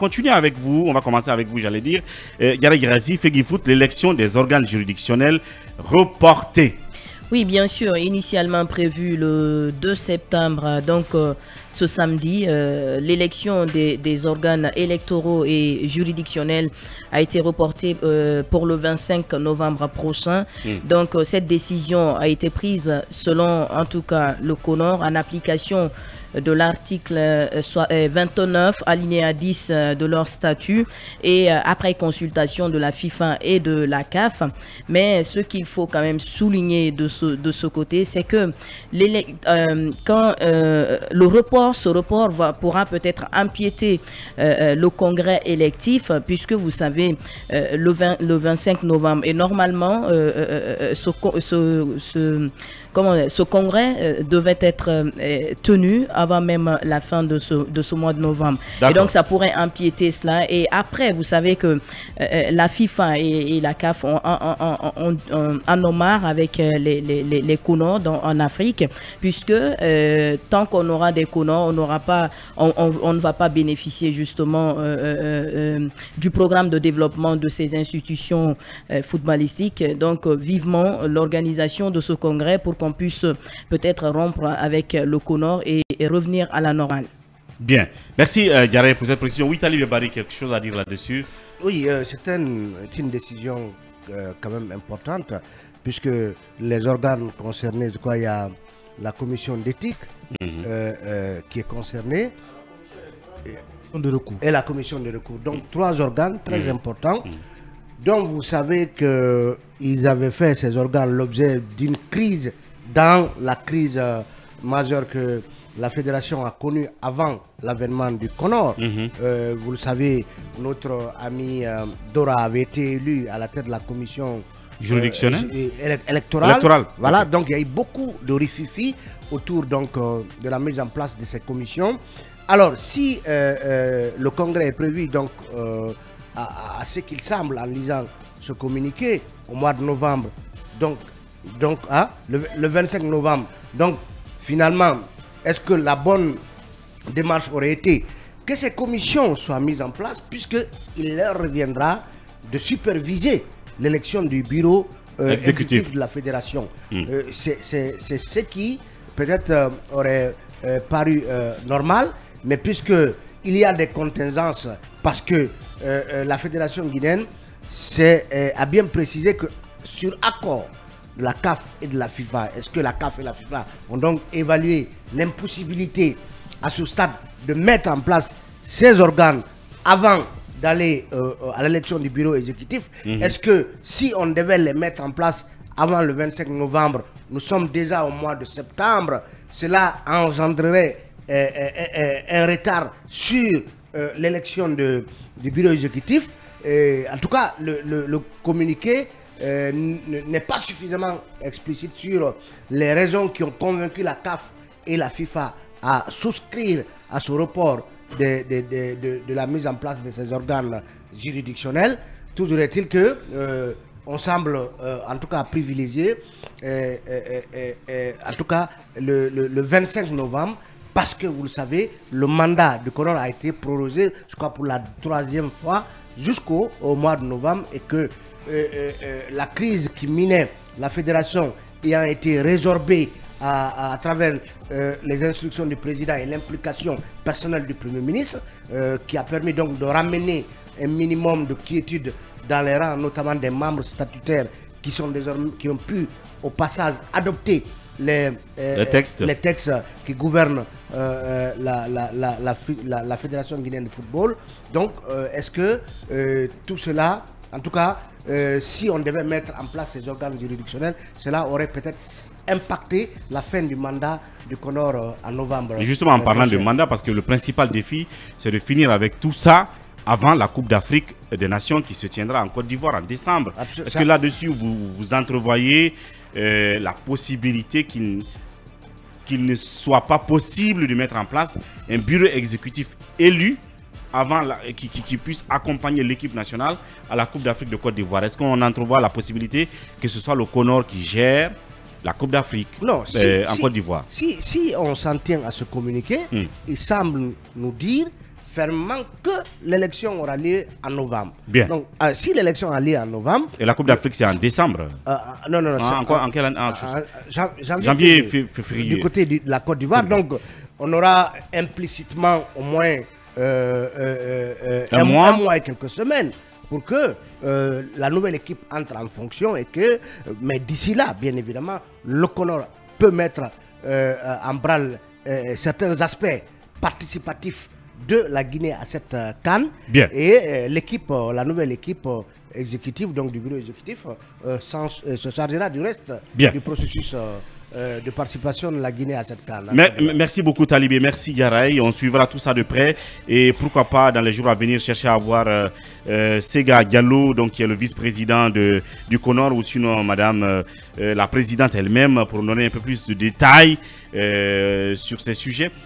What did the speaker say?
continuer avec vous, on va commencer avec vous, j'allais dire. Gare Grazi, Fegifoot, l'élection des organes juridictionnels reportée. Oui, bien sûr, initialement prévu le 2 septembre, donc ce samedi, l'élection des organes électoraux et juridictionnels a été reportée pour le 25 novembre prochain. Donc cette décision a été prise selon en tout cas le CONOR en application de l'article 29 alinéa 10 de leur statut et après consultation de la FIFA et de la CAF. Mais ce qu'il faut quand même souligner de ce côté, c'est que quand ce report pourra peut-être empiéter le congrès électif, puisque vous savez le 25 novembre et normalement ce congrès devait être tenu avant même la fin de ce mois de novembre. Et donc ça pourrait empiéter cela. Et après, vous savez que la FIFA et la CAF en ont marre avec les CONOR en Afrique, puisque tant qu'on aura des CONOR, on ne va pas bénéficier justement du programme de développement de ces institutions footballistiques. Donc vivement l'organisation de ce congrès pour qu'on puisse peut-être rompre avec le CONOR et revenir à la normale. Bien. Merci Gare pour cette précision. Oui, Talib Barry, quelque chose à dire là-dessus? Oui, c'est une décision quand même importante, puisque les organes concernés, je crois il y a la commission d'éthique qui est concernée et la commission de recours. Donc trois organes très importants. Donc vous savez qu'ils avaient fait ces organes l'objet d'une crise dans la crise majeure que la fédération a connue avant l'avènement du CONOR. Vous le savez, notre ami Dora avait été élu à la tête de la commission juridictionnelle électorale. Voilà, donc il y a eu beaucoup de rififi autour donc, de la mise en place de ces commissions. Alors, si le congrès est prévu donc à ce qu'il semble en lisant ce communiqué au mois de novembre, donc le 25 novembre. Donc finalement, est-ce que la bonne démarche aurait été que ces commissions soient mises en place, puisqu'il leur reviendra de superviser l'élection du bureau exécutif de la fédération. C'est ce qui peut-être aurait paru normal, mais puisqu'il y a des contingences, parce que la fédération guinéenne a bien précisé que sur accord de la CAF et de la FIFA, est-ce que la CAF et la FIFA ont donc évalué l'impossibilité à ce stade de mettre en place ces organes avant d'aller à l'élection du bureau exécutif? Est-ce que si on devait les mettre en place avant le 25 novembre, nous sommes déjà au mois de septembre, cela engendrerait un retard sur l'élection du bureau exécutif? En tout cas, le communiqué n'est pas suffisamment explicite sur les raisons qui ont convaincu la CAF et la FIFA à souscrire à ce report de la mise en place de ces organes juridictionnels. Toujours est-il que on semble en tout cas privilégier en tout cas le 25 novembre, parce que vous le savez, le mandat du CONOR a été prorogé, je crois, pour la 3e fois jusqu'au mois de novembre, et que la crise qui minait la fédération ayant été résorbée à travers les instructions du président et l'implication personnelle du Premier ministre, qui a permis donc de ramener un minimum de quiétude dans les rangs, notamment des membres statutaires qui ont pu au passage adopter les textes qui gouvernent la Fédération guinéenne de football. Donc, est-ce que tout cela, en tout cas, si on devait mettre en place ces organes juridictionnels, cela aurait peut-être impacté la fin du mandat du CONOR en novembre. Et justement, en parlant de mandat, parce que le principal défi, c'est de finir avec tout ça avant la Coupe d'Afrique des Nations qui se tiendra en Côte d'Ivoire en décembre. Est-ce que là-dessus, vous entrevoyez la possibilité qu'il ne soit pas possible de mettre en place un bureau exécutif élu avant qui puisse accompagner l'équipe nationale à la Coupe d'Afrique de Côte d'Ivoire? Est-ce qu'on entrevoit la possibilité que ce soit le CONOR qui gère la Coupe d'Afrique en Côte d'Ivoire? Si on s'en tient à ce communiqué, il semble nous dire fermement que l'élection aura lieu en novembre. Bien. Donc, si l'élection a lieu en novembre... Et la Coupe d'Afrique, c'est en décembre. Non. En quelle année? Janvier, février. Du côté de la Côte d'Ivoire. Donc, on aura implicitement au moins un mois et quelques semaines pour que la nouvelle équipe entre en fonction et que... mais d'ici là, bien évidemment, le Conor peut mettre en branle certains aspects participatifs de la Guinée à cette CAN. Bien. Et l'équipe, la nouvelle équipe exécutive, donc du bureau exécutif, se chargera du reste du processus de participation de la Guinée à cette CAN. Merci beaucoup Talibé, merci Yaraï. On suivra tout ça de près et pourquoi pas dans les jours à venir chercher à voir Sega Diallo, donc qui est le vice-président du Conor, ou sinon madame la présidente elle-même pour nous donner un peu plus de détails sur ces sujets.